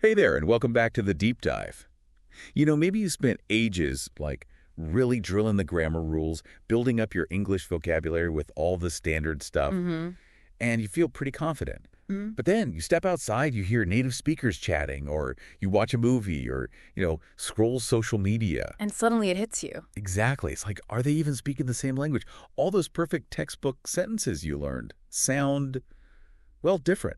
Hey there, and welcome back to the Deep Dive. Maybe you spent ages, really drilling the grammar rules, building up your English vocabulary with all the standard stuff, and you feel pretty confident. But then you step outside, you hear native speakers chatting, or you watch a movie, or, scroll social media. And suddenly it hits you. Exactly. It's like, are they even speaking the same language? All those perfect textbook sentences you learned sound, well, different.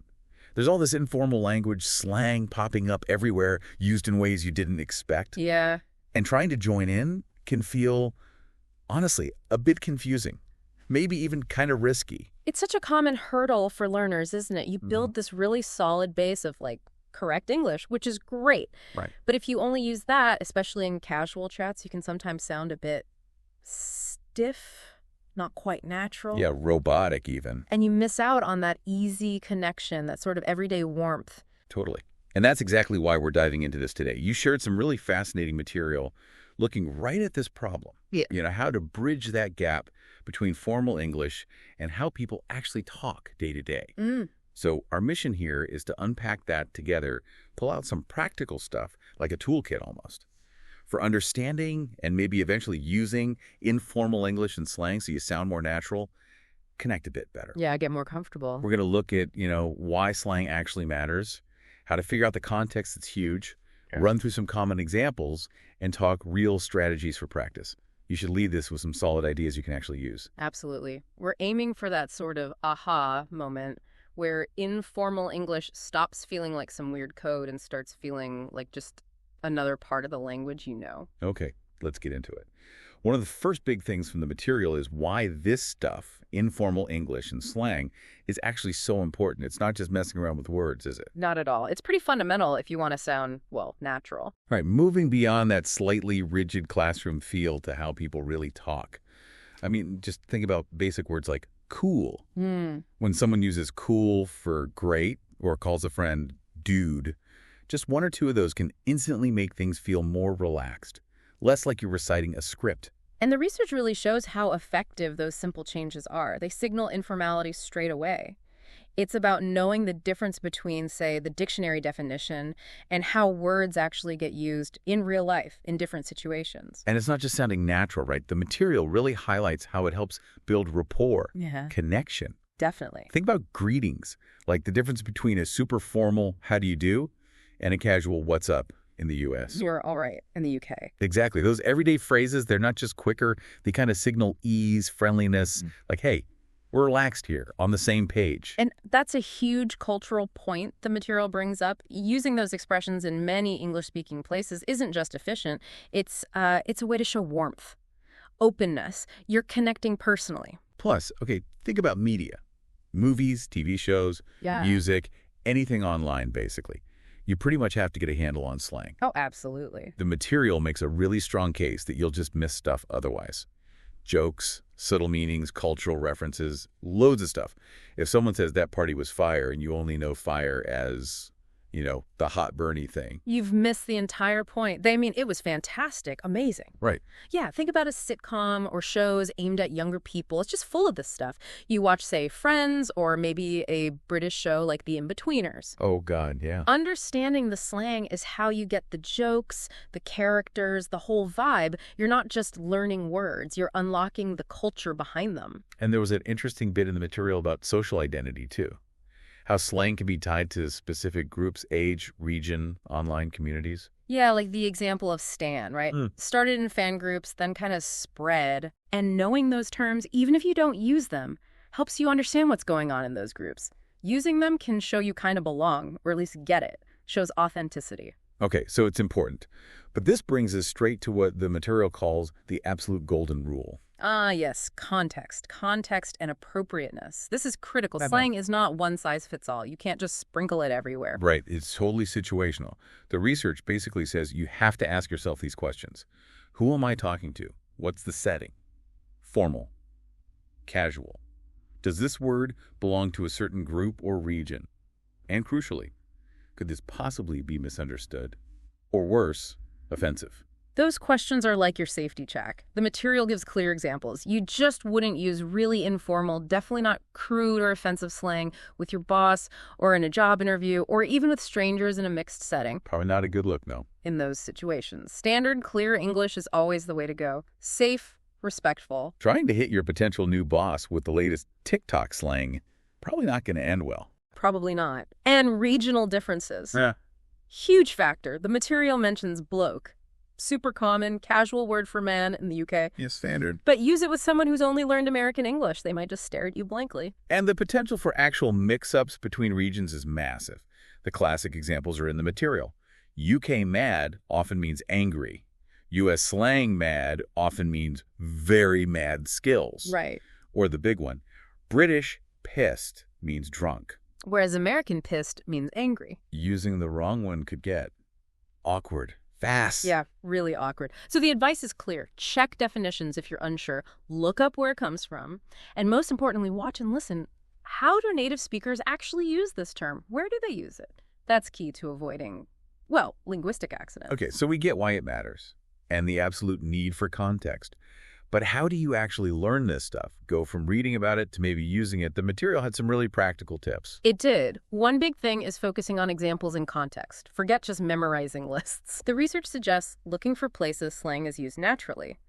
There's all this informal language, slang popping up everywhere, used in ways you didn't expect. Yeah. And trying to join in can feel, honestly, a bit confusing. Maybe even kind of risky. It's such a common hurdle for learners, isn't it? You build this really solid base of, correct English, which is great. Right. But if you only use that, especially in casual chats, you can sometimes sound a bit stiff, not quite natural. Yeah, robotic even. And you miss out on that easy connection, that sort of everyday warmth. Totally. And that's exactly why we're diving into this today. You shared some really fascinating material looking right at this problem. Yeah. How to bridge that gap between formal English and how people actually talk day to day. So our mission here is to unpack that together, pull out some practical stuff, like a toolkit almost, for understanding and maybe eventually using informal English and slang so you sound more natural, connect a bit better. Yeah, get more comfortable. We're going to look at, why slang actually matters, how to figure out the context that's huge, run through some common examples, and talk real strategies for practice. You should lead this with some solid ideas you can actually use. Absolutely. We're aiming for that sort of aha moment where informal English stops feeling like some weird code and starts feeling like just another part of the language you know. Okay, let's get into it. One of the first big things from the material is why this stuff, informal English and slang, is actually so important. It's not just messing around with words, is it? Not at all. It's pretty fundamental if you want to sound, well, natural. All right, moving beyond that slightly rigid classroom feel to how people really talk. I mean, just think about basic words like cool. When someone uses cool for great or calls a friend dude, just one or two of those can instantly make things feel more relaxed, less like you're reciting a script. And the research really shows how effective those simple changes are. They signal informality straight away. It's about knowing the difference between, say, the dictionary definition and how words actually get used in real life in different situations. And it's not just sounding natural, right? The material really highlights how it helps build rapport, connection. Definitely. Think about greetings, like the difference between a super formal how do you do and a casual what's up in the U.S. You're all right in the UK. Exactly. Those everyday phrases, they're not just quicker. They kind of signal ease, friendliness, like, hey, we're relaxed here, on the same page. And that's a huge cultural point the material brings up. Using those expressions in many English-speaking places isn't just efficient. It's a way to show warmth, openness. You're connecting personally. Plus, okay, think about media. Movies, TV shows, music, anything online, basically. You pretty much have to get a handle on slang. Oh, absolutely. The material makes a really strong case that you'll just miss stuff otherwise. Jokes, subtle meanings, cultural references, loads of stuff. If someone says that party was fire and you only know fire as, the hot Bernie thing. You've missed the entire point. It was fantastic, amazing. Right. Yeah, think about a sitcom or shows aimed at younger people. It's just full of this stuff. You watch, say, Friends, or maybe a British show like The In-Betweeners. Oh, God, yeah. Understanding the slang is how you get the jokes, the characters, the whole vibe. You're not just learning words. You're unlocking the culture behind them. And there was an interesting bit in the material about social identity, too. How slang can be tied to specific groups, age, region, online communities. Yeah, like the example of Stan, right? Started in fan groups, then kind of spread. And knowing those terms, even if you don't use them, helps you understand what's going on in those groups. Using them can show you kind of belong, or at least get it. Shows authenticity. Okay, so it's important. But this brings us straight to what the material calls the absolute golden rule. Ah, yes, context and appropriateness. This is critical. Slang is not one size fits all. You can't just sprinkle it everywhere. Right, it's totally situational. The research basically says you have to ask yourself these questions. Who am I talking to? What's the setting? Formal. Casual. Does this word belong to a certain group or region? And crucially, could this possibly be misunderstood? Or worse, offensive? Those questions are like your safety check. The material gives clear examples. You just wouldn't use really informal, definitely not crude or offensive slang with your boss or in a job interview or even with strangers in a mixed setting. Probably not a good look, no. In those situations, standard, clear English is always the way to go. Safe, respectful. Trying to hit your potential new boss with the latest TikTok slang, probably not going to end well. Probably not. And regional differences. Yeah. Huge factor. The material mentions bloke. Super common, casual word for man in the UK. Yeah, standard. But use it with someone who's only learned American English. They might just stare at you blankly. And the potential for actual mix-ups between regions is massive. The classic examples are in the material. UK mad often means angry. US slang mad often means very mad skills. Right. Or the big one, British pissed means drunk. Whereas American pissed means angry. Using the wrong one could get awkward. Fast. Yeah, really awkward. So the advice is clear. Check definitions if you're unsure. Look up where it comes from. And most importantly, watch and listen. How do native speakers actually use this term? Where do they use it? That's key to avoiding, well, linguistic accidents. Okay, so we get why it matters and the absolute need for context. But how do you actually learn this stuff? Go from reading about it to maybe using it. The material had some really practical tips. It did. One big thing is focusing on examples in context. Forget just memorizing lists. The research suggests looking for places slang is used naturally,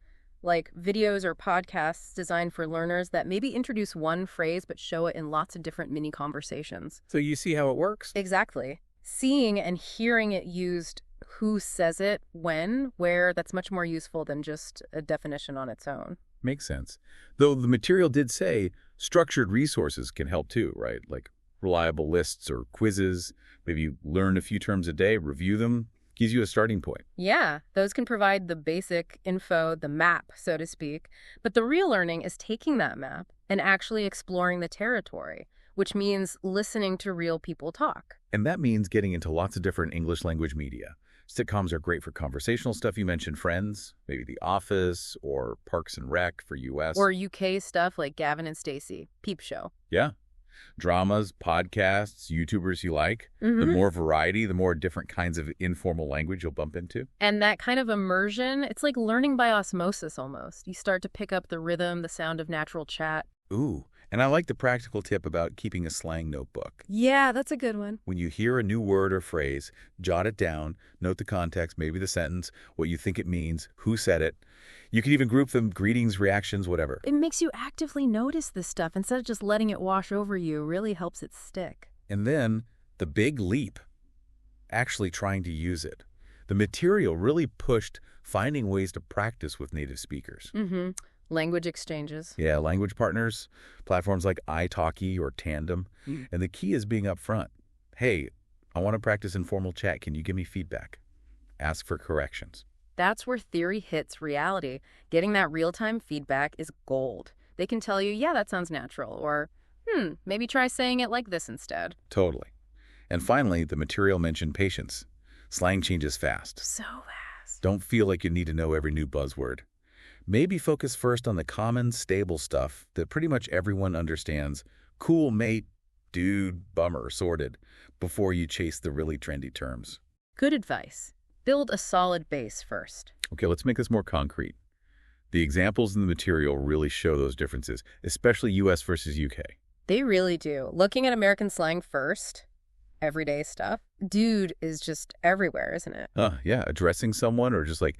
like videos or podcasts designed for learners that maybe introduce one phrase but show it in lots of different mini conversations. So you see how it works? Exactly. Seeing and hearing it used, who says it, when, where, that's much more useful than just a definition on its own. Makes sense. Though the material did say structured resources can help too, right? Like reliable lists or quizzes. Maybe you learn a few terms a day, review them, gives you a starting point. Yeah, those can provide the basic info, the map, so to speak. But the real learning is taking that map and actually exploring the territory, which means listening to real people talk. And that means getting into lots of different English language media. Sitcoms are great for conversational stuff. You mentioned Friends, maybe The Office, or Parks and Rec for U.S. Or UK stuff like Gavin and Stacey, Peep Show. Yeah. Dramas, podcasts, YouTubers you like. The more variety, the more different kinds of informal language you'll bump into. And that kind of immersion, it's like learning by osmosis almost. You start to pick up the rhythm, the sound of natural chat. Ooh, and I like the practical tip about keeping a slang notebook. Yeah, that's a good one. When you hear a new word or phrase, jot it down, note the context, maybe the sentence, what you think it means, who said it. You can even group them, greetings, reactions, whatever. It makes you actively notice this stuff instead of just letting it wash over you. Really helps it stick. And then the big leap, actually trying to use it. The material really pushed finding ways to practice with native speakers. Language exchanges. Yeah, language partners, platforms like italki or Tandem. And the key is being upfront. Hey, I want to practice informal chat. Can you give me feedback? Ask for corrections. That's where theory hits reality. Getting that real-time feedback is gold. They can tell you, yeah, that sounds natural, or, maybe try saying it like this instead. Totally. And finally, the material mentioned patience. Slang changes fast. So fast. Don't feel like you need to know every new buzzword. Maybe focus first on the common, stable stuff that pretty much everyone understands. Cool, mate, dude, bummer, sorted, before you chase the really trendy terms. Good advice. Build a solid base first. Okay, let's make this more concrete. The examples in the material really show those differences, especially US versus UK. They really do. Looking at American slang first, everyday stuff, dude is just everywhere, isn't it? Yeah, addressing someone or just like,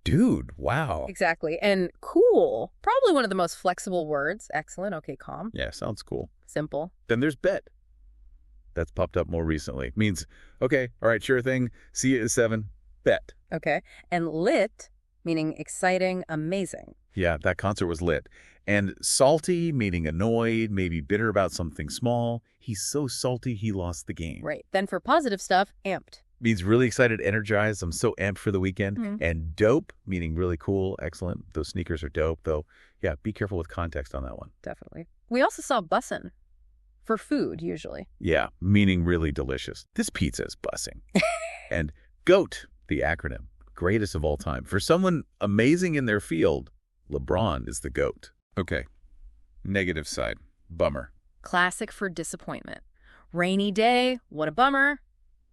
dude, wow. Exactly. And cool, probably one of the most flexible words. Excellent. Okay, calm. Yeah, sounds cool. Simple. Then there's bet. That's popped up more recently. Means, okay, all right, sure thing. See you at 7. Bet. Okay. And lit, meaning exciting, amazing. Yeah, that concert was lit. And salty, meaning annoyed, maybe bitter about something small. He's so salty he lost the game. Right. Then for positive stuff, amped. Means really excited, energized. I'm so amped for the weekend. And dope, meaning really cool, excellent. Those sneakers are dope, though. Yeah, be careful with context on that one. Definitely. We also saw bussin'. For food, usually. Yeah, meaning really delicious. This pizza's bussing. And GOAT, the acronym, greatest of all time. For someone amazing in their field, LeBron is the GOAT. Okay, negative side, bummer. Classic for disappointment. Rainy day, what a bummer.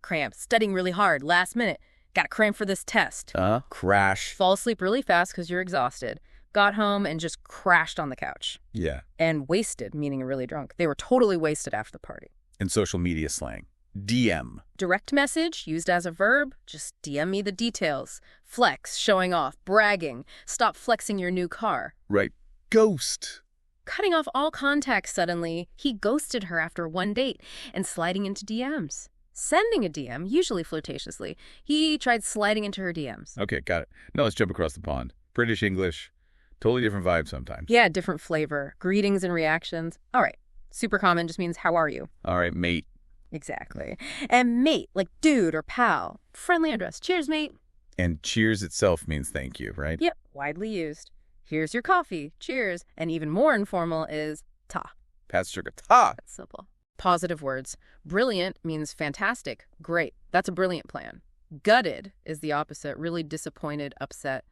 Cramps, studying really hard, last minute. Gotta cram for this test. Crash. Fall asleep really fast because you're exhausted. Got home and just crashed on the couch. Yeah. And wasted, meaning really drunk. They were totally wasted after the party. In social media slang, DM. Direct message, used as a verb, just DM me the details. Flex, showing off, bragging. Stop flexing your new car. Right. Ghost. Cutting off all contact suddenly, he ghosted her after one date and sliding into DMs. Sending a DM, usually flirtatiously, he tried sliding into her DMs. Okay, got it. Now let's jump across the pond. British English, totally different vibe sometimes. Yeah, different flavor. Greetings and reactions. All right. Super common just means, how are you? All right, mate. Exactly. And mate, like dude or pal. Friendly address. Cheers, mate. And cheers itself means thank you, right? Yep, widely used. Here's your coffee. Cheers. And even more informal is ta. Pass sugar. Ta! That's simple. Positive words. Brilliant means fantastic, great. That's a brilliant plan. Gutted is the opposite, really disappointed, upset.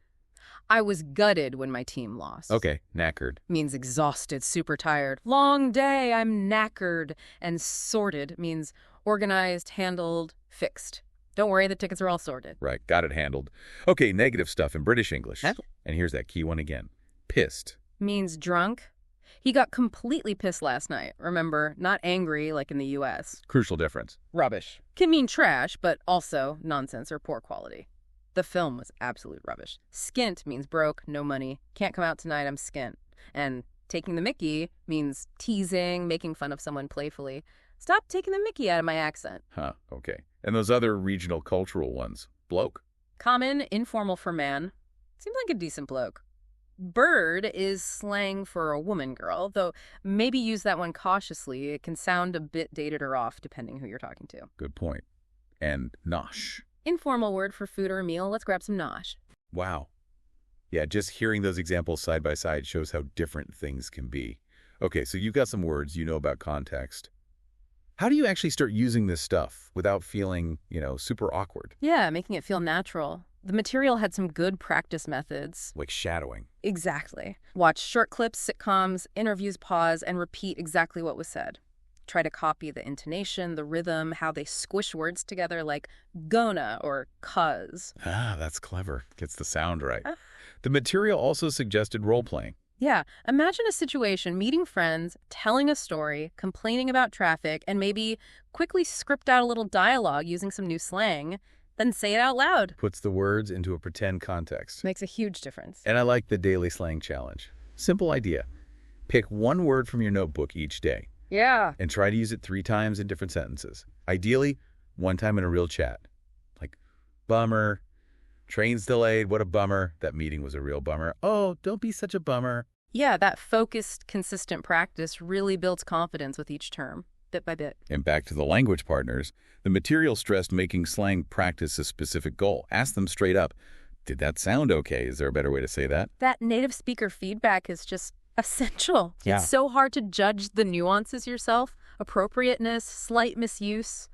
I was gutted when my team lost. Okay, knackered. Means exhausted, super tired. Long day, I'm knackered. And sorted means organized, handled, fixed. Don't worry, the tickets are all sorted. Right, got it handled. Okay, negative stuff in British English. Huh? And here's that key one again. Pissed. Means drunk. He got completely pissed last night. Remember, not angry like in the U.S. Crucial difference. Rubbish. Can mean trash, but also nonsense or poor quality. The film was absolute rubbish. Skint means broke, no money. Can't come out tonight, I'm skint. And taking the mickey means teasing, making fun of someone playfully. Stop taking the mickey out of my accent. Huh, okay. And those other regional cultural ones. Bloke. Common, informal for man. Seems like a decent bloke. Bird is slang for a woman girl, though maybe use that one cautiously. It can sound a bit dated or off depending who you're talking to. Good point. And nosh. Informal word for food or a meal. Let's grab some nosh. Wow. Yeah, just hearing those examples side by side shows how different things can be. Okay, so you've got some words you know about context. How do you actually start using this stuff without feeling, super awkward? Yeah, making it feel natural. The material had some good practice methods. Like shadowing. Exactly. Watch short clips, sitcoms, interviews, pause, and repeat exactly what was said. Try to copy the intonation, the rhythm, how they squish words together like gonna or cuz. Ah, that's clever. Gets the sound right. The material also suggested role-playing. Yeah, imagine a situation, meeting friends, telling a story, complaining about traffic, and maybe quickly script out a little dialogue using some new slang, then say it out loud. Puts the words into a pretend context. Makes a huge difference. And I like the daily slang challenge. Simple idea. Pick one word from your notebook each day. Yeah. And try to use it 3 times in different sentences. Ideally, 1 time in a real chat. Like, bummer. Train's delayed. What a bummer. That meeting was a real bummer. Oh, don't be such a bummer. Yeah, that focused, consistent practice really builds confidence with each term, bit by bit. And back to the language partners, the material stressed making slang practice a specific goal. Ask them straight up, did that sound okay? Is there a better way to say that? That native speaker feedback is just essential. Yeah. It's so hard to judge the nuances yourself, appropriateness, slight misuse.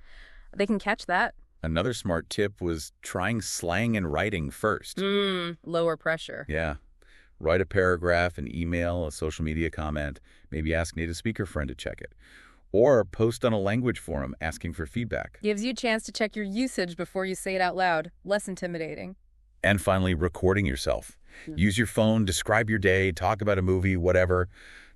They can catch that. Another smart tip was trying slang in writing first. Lower pressure. Yeah. Write a paragraph, an email, a social media comment, maybe ask native speaker friend to check it. Or post on a language forum asking for feedback. Gives you a chance to check your usage before you say it out loud. Less intimidating. And finally, recording yourself. Use your phone, describe your day, talk about a movie, whatever.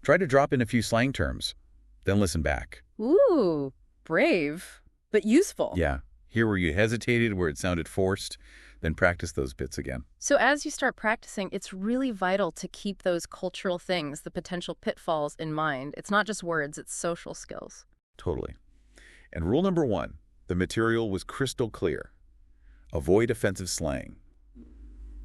Try to drop in a few slang terms. Then listen back. Ooh, brave, but useful. Yeah. Hear where you hesitated, where it sounded forced. Then practice those bits again. So as you start practicing, it's really vital to keep those cultural things, the potential pitfalls in mind. It's not just words, it's social skills. Totally. And rule number 1, the material was crystal clear. Avoid offensive slang.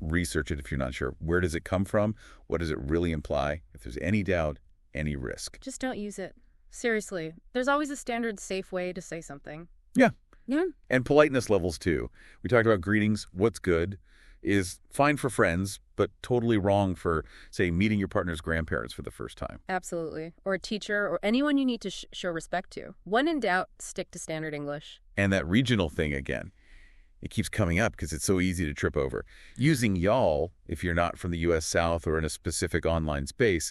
Research it if you're not sure. Where does it come from? What does it really imply? If there's any doubt, any risk. Just don't use it. Seriously, there's always a standard safe way to say something. Yeah. Yeah. And politeness levels, too. We talked about greetings. What's good is fine for friends, but totally wrong for, say, meeting your partner's grandparents for the first time. Absolutely. Or a teacher or anyone you need to show respect to. When in doubt, stick to standard English. And that regional thing again. It keeps coming up because it's so easy to trip over. Using y'all, if you're not from the U.S. South or in a specific online space,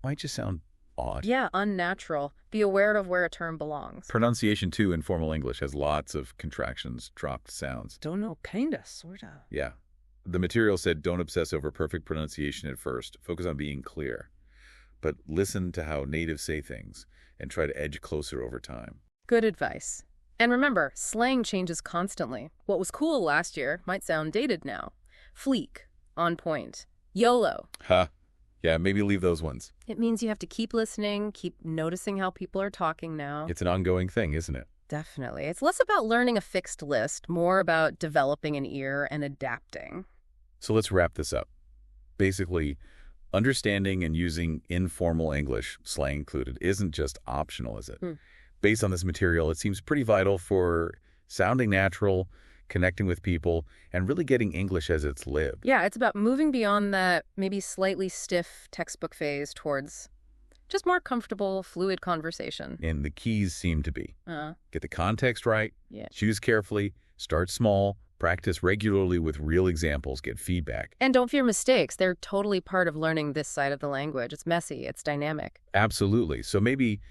might just sound odd. Yeah, unnatural. Be aware of where a term belongs. Pronunciation, too, in formal English has lots of contractions, dropped sounds. Don't know, kinda, sorta. Yeah. The material said don't obsess over perfect pronunciation at first. Focus on being clear. But listen to how natives say things and try to edge closer over time. Good advice. And remember, slang changes constantly. What was cool last year might sound dated now. Fleek, on point. YOLO. Ha. Yeah, maybe leave those ones. It means you have to keep listening, keep noticing how people are talking now. It's an ongoing thing, isn't it? Definitely. It's less about learning a fixed list, more about developing an ear and adapting. So let's wrap this up. Basically, understanding and using informal English, slang included, isn't just optional, is it? Based on this material, it seems pretty vital for sounding natural, connecting with people, and really getting English as it's lived. Yeah, it's about moving beyond that maybe slightly stiff textbook phase towards just more comfortable, fluid conversation. And the keys seem to be get the context right, Yeah. choose carefully, start small, practice regularly with real examples, get feedback. And don't fear mistakes. They're totally part of learning this side of the language. It's messy. It's dynamic. Absolutely. So maybe,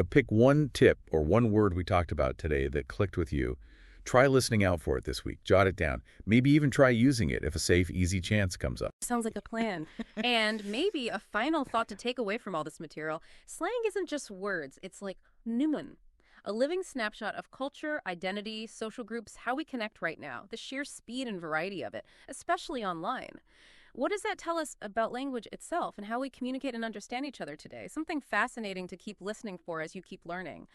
pick one tip or one word we talked about today that clicked with you. Try listening out for it this week. Jot it down. Maybe even try using it if a safe, easy chance comes up. Sounds like a plan. And maybe a final thought to take away from all this material. Slang isn't just words. It's like Numen. A living snapshot of culture, identity, social groups, how we connect right now, the sheer speed and variety of it, especially online. What does that tell us about language itself and how we communicate and understand each other today? Something fascinating to keep listening for as you keep learning.